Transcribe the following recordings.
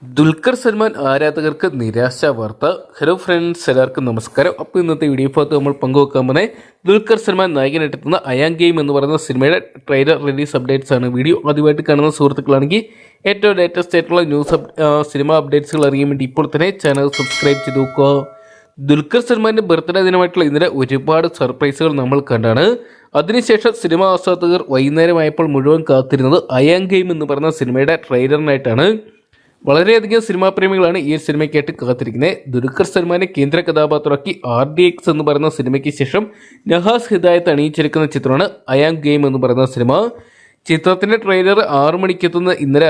ദുൽഖർ സൽമാൻ ആരാധകർക്ക് നിരാശ വാർത്ത. ഹലോ ഫ്രണ്ട്സ്, എല്ലാവർക്കും നമസ്കാരം. അപ്പോൾ ഇന്നത്തെ വീഡിയോ ഭാഗത്ത് നമ്മൾ പങ്കുവെക്കാൻ പോകുന്നത് ദുൽഖർ സൽമാൻ നായകനെത്തുന്ന അയാം ഗെയിം എന്ന് പറയുന്ന സിനിമയുടെ ട്രെയിലർ റിലീസ് അപ്ഡേറ്റ്സ് ആണ്. വീഡിയോ ആദ്യമായിട്ട് കാണുന്ന സുഹൃത്തുക്കളാണെങ്കിൽ ഏറ്റവും ലേറ്റസ്റ്റ് ആയിട്ടുള്ള സിനിമ അപ്ഡേറ്റ്സുകൾ അറിയാൻ വേണ്ടി ഇപ്പോൾ തന്നെ ചാനൽ സബ്സ്ക്രൈബ് ചെയ്ത് നോക്കുക. ദുൽഖർ സൽമാൻ്റെ ബർത്ത്ഡേ ദിനമായിട്ടുള്ള ഇന്നലെ ഒരുപാട് സർപ്രൈസുകൾ നമ്മൾ കണ്ടാണ്. അതിനുശേഷം സിനിമ ആസ്വാദകർ വൈകുന്നേരമായപ്പോൾ മുഴുവൻ കാത്തിരുന്നത് അയാം ഗെയിം എന്ന് പറയുന്ന സിനിമയുടെ ട്രെയിലറിനായിട്ടാണ്. വളരെയധികം സിനിമാ പ്രേമികളാണ് ഈ സിനിമയ്ക്കായിട്ട് കാത്തിരിക്കുന്നത്. ദുൽഖർ സൽമാനെ കേന്ദ്ര കഥാപാത്രമാക്കി RDX എന്ന് പറയുന്ന സിനിമയ്ക്ക് ശേഷം നഹാസ് ഹിദായത്ത് അണിയിച്ചിരിക്കുന്ന ചിത്രമാണ് അയാം ഗെയിം എന്ന് പറയുന്ന സിനിമ. ചിത്രത്തിൻ്റെ ട്രെയിലർ 6 മണിക്കെത്തുന്ന ഇന്നലെ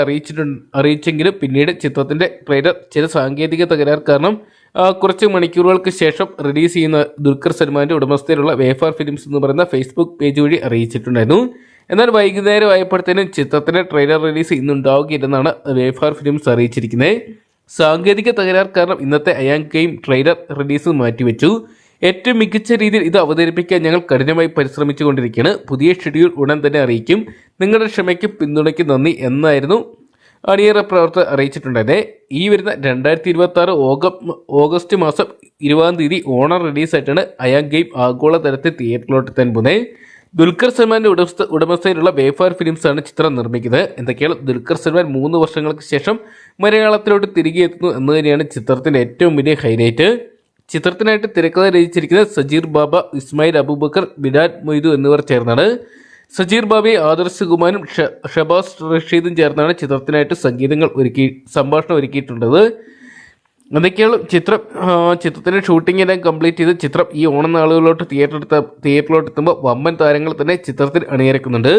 അറിയിച്ചെങ്കിലും പിന്നീട് ചിത്രത്തിൻ്റെ ട്രെയിലർ ചില സാങ്കേതിക തകരാർ കാരണം കുറച്ച് മണിക്കൂറുകൾക്ക് ശേഷം റിലീസ് ചെയ്യുന്ന ദുൽഖർ സൽമാൻ്റെ ഉടമസ്ഥയിലുള്ള വേഫാർ ഫിലിംസ് എന്ന് പറയുന്ന ഫേസ്ബുക്ക് പേജ് വഴി അറിയിച്ചിട്ടുണ്ടായിരുന്നു. എന്നാൽ വൈകുന്നേരം ആയപ്പോഴത്തേനും ചിത്രത്തിൻ്റെ ട്രെയിലർ റിലീസ് ഇന്നുണ്ടാവുകയില്ലെന്നാണ് വേഫാർ ഫിലിംസ് അറിയിച്ചിരിക്കുന്നത്. സാങ്കേതിക തകരാർ കാരണം ഇന്നത്തെ അയാം ഗെയിം ട്രെയിലർ റിലീസ് മാറ്റിവെച്ചു. ഏറ്റവും മികച്ച രീതിയിൽ ഇത് അവതരിപ്പിക്കാൻ ഞങ്ങൾ കഠിനമായി പരിശ്രമിച്ചുകൊണ്ടിരിക്കുകയാണ്. പുതിയ ഷെഡ്യൂൾ ഉടൻ തന്നെ അറിയിക്കും. നിങ്ങളുടെ ക്ഷമയ്ക്കും പിന്തുണയ്ക്കും നന്ദി എന്നായിരുന്നു അണിയറ പ്രവർത്തകർ അറിയിച്ചിട്ടുണ്ടായിരുന്നത്. ഈ വരുന്ന 2026 ഓഗസ്റ്റ് മാസം 20-ാം തീയതി ഓണം റിലീസായിട്ടാണ് അയാം ഗെയിം ആഗോള തലത്തിൽ തിയേറ്ററിലോട്ട് എത്താൻ പോകുന്നത്. ദുൽഖർ സൽമാൻ്റെ ഉടമസ്ഥയിലുള്ള വേഫാർ ഫിലിംസ് ആണ് ചിത്രം നിർമ്മിക്കുന്നത്. എന്തൊക്കെയാണ് ദുൽഖർ സൽമാൻ 3 വർഷങ്ങൾക്ക് ശേഷം മലയാളത്തിലോട്ട് തിരികെ എത്തുന്നു എന്ന് തന്നെയാണ് ചിത്രത്തിൻ്റെ ഏറ്റവും വലിയ ഹൈലൈറ്റ്. ചിത്രത്തിനായിട്ട് തിരക്കഥ രചിച്ചിരിക്കുന്നത് സജീർ ബാബ, ഇസ്മായിൽ അബൂബക്കർ, ബിലാൽ മൊയ്തു എന്നിവർ ചേർന്നാണ്. സജീർ ബാബയെ ആദർശ് കുമാരും ഷബാസ് റഷീദും ചേർന്നാണ് ചിത്രത്തിനായിട്ട് സംഭാഷണം ഒരുക്കിയിട്ടുള്ളത്. അതൊക്കെയാണ് ചിത്രത്തിൻ്റെ ഷൂട്ടിംഗ് എല്ലാം കംപ്ലീറ്റ് ചെയ്ത് ചിത്രം ഈ ഓണം നാളുകളിലോട്ട് തിയേറ്ററിലോട്ട് എത്തുമ്പോൾ വമ്പൻ താരങ്ങൾ തന്നെ ചിത്രത്തിൽ അണിനിരക്കുന്നുണ്ട്.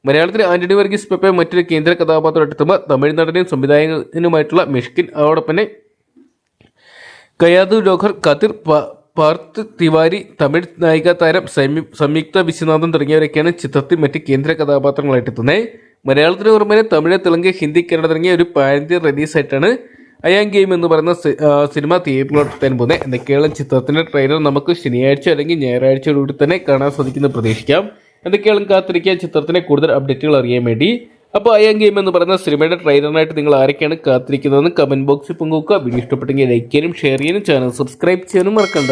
മലയാളത്തിലെ ആന്റണി വർഗീസ് പെപ്പെ മറ്റൊരു കേന്ദ്ര കഥാപാത്രമായിട്ട് എത്തുമ്പോൾ തമിഴ്നാടിനെയും സംവിധായകനുമായിട്ടുള്ള മിഷ്കിൻ, അതോടൊപ്പം തന്നെ കയാദു ലോഹർ, കതിർ, പാർത്ത് തിവാരി, തമിഴ് നായിക താരം സംയുക്ത വിശ്വനാഥൻ തുടങ്ങിയവരൊക്കെയാണ് ചിത്രത്തിൽ മറ്റ് കേന്ദ്ര കഥാപാത്രങ്ങളായിട്ട് എത്തുന്നത്. മലയാളത്തിന് പുറമെ തമിഴ്, തെലുങ്ക്, ഹിന്ദി, കന്നഡ തുടങ്ങിയ ഒരു പാൻ-ഇന്ത്യൻ റിലീസായിട്ടാണ് അയാം ഗെയിം എന്ന് പറയുന്ന സിനിമ തിയേറ്ററിലോട്ട് എത്താൻ പോകുന്നത്. എന്തൊക്കെയാണ് ചിത്രത്തിൻ്റെ ട്രെയിലർ നമുക്ക് ശനിയാഴ്ച അല്ലെങ്കിൽ ഞായറാഴ്ചയോടുകൂടി തന്നെ കാണാൻ സാധിക്കുന്നത് പ്രതീക്ഷിക്കാം. എന്തൊക്കെയാണ് കാത്തിരിക്കുക ചിത്രത്തിൻ്റെ കൂടുതൽ അപ്ഡേറ്റുകൾ അറിയാൻ വേണ്ടി. അപ്പോൾ അയാം ഗെയിം എന്ന് പറയുന്ന സിനിമയുടെ ട്രെയിലറിനായിട്ട് നിങ്ങൾ ആരൊക്കെയാണ് കാത്തിരിക്കുന്നതെന്ന് കമൻറ്റ് ബോക്സിൽ പങ്കുവെക്കുക. വീഡിയോ ഇഷ്ടപ്പെട്ടെങ്കിൽ ലൈക്ക് ചെയ്യാനും ഷെയർ ചെയ്യാനും ചാനൽ സബ്സ്ക്രൈബ് ചെയ്യാനും മറക്കണ്ട.